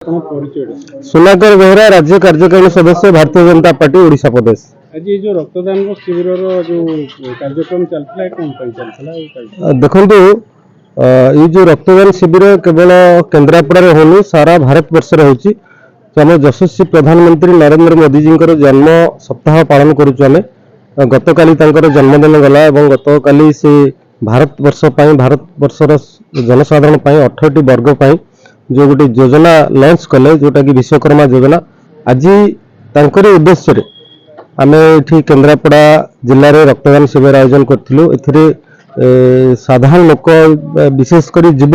सुनाकर बेहरा राज्य कार्यकारिणी सदस्य भारतीय जनता पार्टी ओडिशा प्रदेश। आज जो रक्तदान शिविर जो कार्यक्रम चलता देखो ये जो रक्तदान शिविर केवल केन्द्रापड़ा होनी सारा भारत वर्ष होची आम यशस्वी प्रधानमंत्री नरेंद्र मोदी जी जन्म सप्ताह पालन करुँ। गत काली जन्मदिन गला गतकाली से भारत वर्षर जनसाधारण 18टी वर्ग जो गोटे योजना लॉन्च कले जोटा कि विश्वकर्मा योजना आज तांकर उद्देश्य रे आम ये केन्द्रापड़ा जिले में रक्तदान शिविर आयोजन करूँ। साधारण लोक विशेषकर युव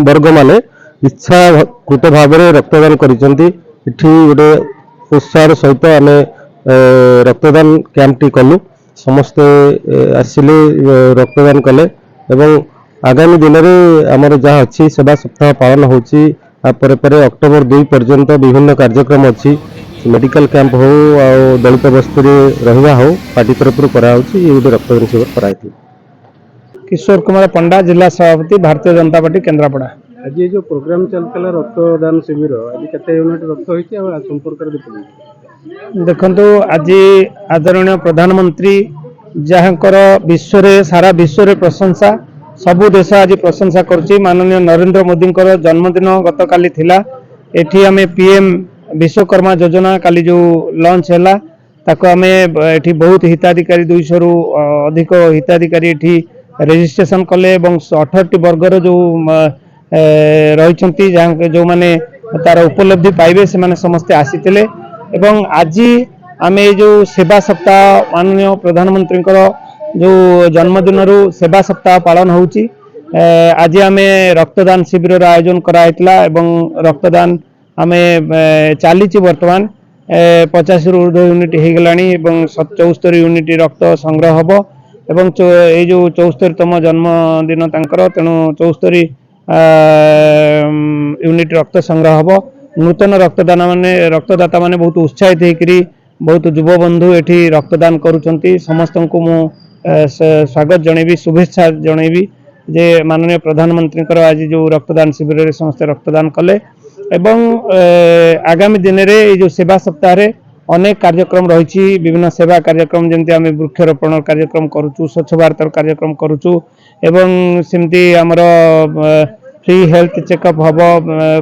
वर्ग माने इच्छाकृत भाव में रक्तदान करिसेंती। गोटे उत्साह सहित आम रक्तदान कैंप टी कलु समस्ते आसिले रक्तदान कले एवं आगामी दिन में आमर जहाँ अच्छी सेवा सप्ताह पालन होची अक्टोबर 2 पर्यंत विभिन्न कार्यक्रम अच्छी मेडिकल कैंप हो दलित बस्ती रहा हो पार्टी तरफ गोटे रक्तदान शिविर कराई। किशोर कुमार पंडा जिला सभापति भारतीय जनता पार्टी केन्द्रापड़ा। आज जो प्रोग्राम चलता रक्तदान शिविर आज केते यूनिट रक्त होती संपर्क देखो आज आदरणीय प्रधानमंत्री जहाँकर विश्व सारा विश्व प्रशंसा सबु देश आज प्रशंसा करुच्ची। माननीय नरेंद्र मोदी जन्मदिन गत काली थिला एठी आमे पीएम विश्वकर्मा योजना काली जो लॉन्च हैला ताको आमे एठी बहुत हिताधिकारी 200 रु अधिक हिताधिकारी एठी रजिस्ट्रेशन कले एवं 18टी वर्गर जो रहिछंती जहाँ जो माने तार उपलब्धि पाइबे से माने समस्त आसीतिले एवं आज आमे जो सेवा सप्ताह माननीय प्रधानमंत्री जो जन्मदिन सेवा सप्ताह पालन होची। आज आमे रक्तदान शिविर आयोजन कराइतला एवं रक्तदान आमे चालीची वर्तमान 50 रु ऊर्ध्व यूनिट हो गलानी एवं 74 यूनिट रक्त संग्रह हबो एवं ये जो 74तम जन्मदिन तांकर तेणु 74 यूनिट रक्त संग्रह हबो। नूतन रक्तदाता माने बहुत उत्साहित होकरी बहुत युव बंधु एठी रक्तदान करुचंती। समस्त को मु स्वागत जनइबी शुभेच्छा जनइबी जे माननीय प्रधानमंत्री आज जो रक्तदान शिविर में समस्त रक्तदान कले एवं आगामी दिन में जो सेवा सप्ताह रे अनेक कार्यक्रम रही विभिन्न सेवा कार्यक्रम जमती आम वृक्षरोपण कार्यक्रम करुचु स्वच्छ भारत कार्यक्रम करुचु एवं सेमती आमर फ्री हेल्थ चेकअप हम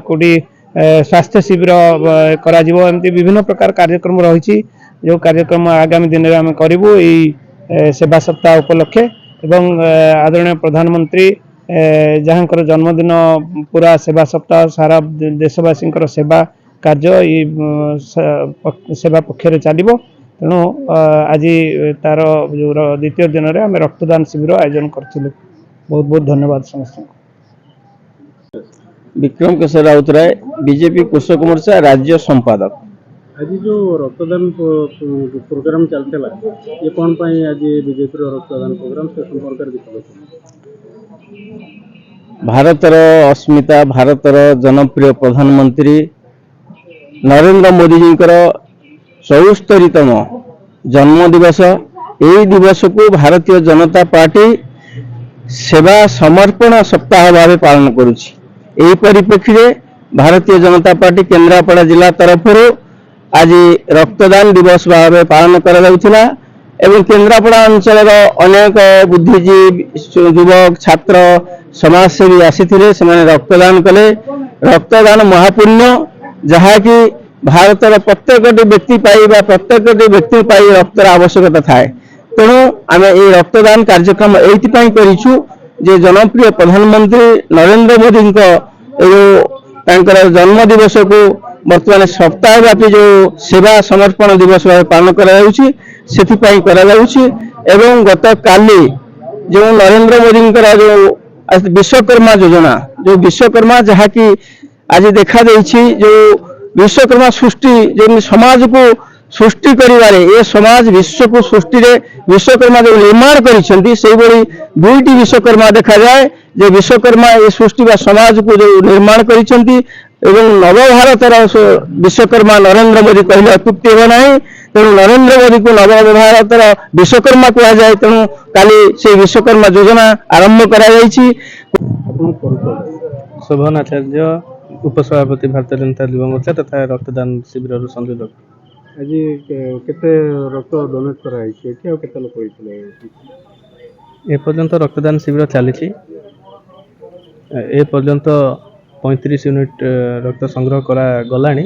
कोटी स्वास्थ्य शिविर करा एमती विभिन्न प्रकार कार्यक्रम रही जो कार्यक्रम आगामी दिन में आम करूँ सेवा सप्ताह उपलक्षे एवं आदरणीय प्रधानमंत्री जहाँकर जन्मदिन पूरा सेवा सप्ताह सारा देशवासी सेवा कार्य सेवा पक्षर चलो तेणु आज तार जो द्वितीय दिन में आम रक्तदान शिविर आयोजन करूँ। बहुत बहुत धन्यवाद समस्त। विक्रम केशर राउतराय बीजेपी कृषक मोर्चा राज्य संपादक। आज जो रक्तदान प्रोग्राम चलता ये कौन आज बीजेपी रक्तदान प्रोग्राम से संपर्क भारतर अस्मिता भारतर जनप्रिय प्रधानमंत्री नरेंद्र मोदी जी 74तम जन्म दिवस यही दिवस को भारतीय जनता पार्टी सेवा समर्पण सप्ताह भाव पालन करुच्ची। यही परिप्रेक्षी भारतीय जनता पार्टी केन्द्रापड़ा जिला तरफ आज रक्तदान दिवस भाव पालन करा एवं केन्द्रापड़ा अंचल अनेक बुद्धिजीवी युवक छात्र समाजसेवी आसीथिले से रक्तदान कले। रक्तदान महापुण्य जहाँकि भारतर प्रत्येक व्यक्ति प्रत्येक व्यक्ति रक्तर आवश्यकता थाए तेणु आम ये रक्तदान कार्यक्रम ये करूँ जे जनप्रिय प्रधानमंत्री नरेंद्र मोदी जन्म दिवस को बर्तमान सप्ताह व्यापी जो सेवा समर्पण दिवस भाव पालन एवं गत काली जो नरेंद्र मोदी जो विश्वकर्मा योजना जो विश्वकर्मा जहाँ की आज देखा जो विश्वकर्मा सृष्टि जो समाज को सृष्टि करिवारे ये समाज विश्व को सृष्टि रे विश्वकर्मा जो निर्माण करिसेंती से बड़ी दुईटी विश्वकर्मा देखा जाए जे विश्वकर्मा ये सृष्टि व समाज को जो निर्माण करिसेंती एवं नवभारतर विश्वकर्मा नरेंद्र मोदी कहले अत्युक्ति हो ना। तेणु नरेंद्र मोदी को नवभारतर विश्वकर्मा कहा जाए तेणु काली से विश्वकर्मा योजना आरंभ करा शोभन आचार्य उपसभापति भारतीय जनता युवा मोर्चा तथा रक्तदान शिविर संजय लोक ଆଜି କେତେ ରକ୍ତ ଡୋନେଟ୍ କରାଯାଇଛି ଏଠି ଆଉ କେତେ ଲୋକ ହେଇଥିଲେ? एपर्यंत रक्तदान शिविर चली एपर्यंत 35 यूनिट रक्त संग्रह करा गलानी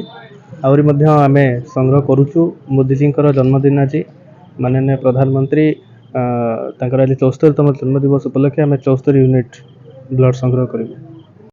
आहरी मध्य आमे संग्रह करूचु। मोदीजींकर जन्मदिन आज माननीय प्रधानमंत्री तांकर आज 74तम जन्मदिवस उपलक्षे आमे 74 यूनिट ब्लड संग्रह करूँ।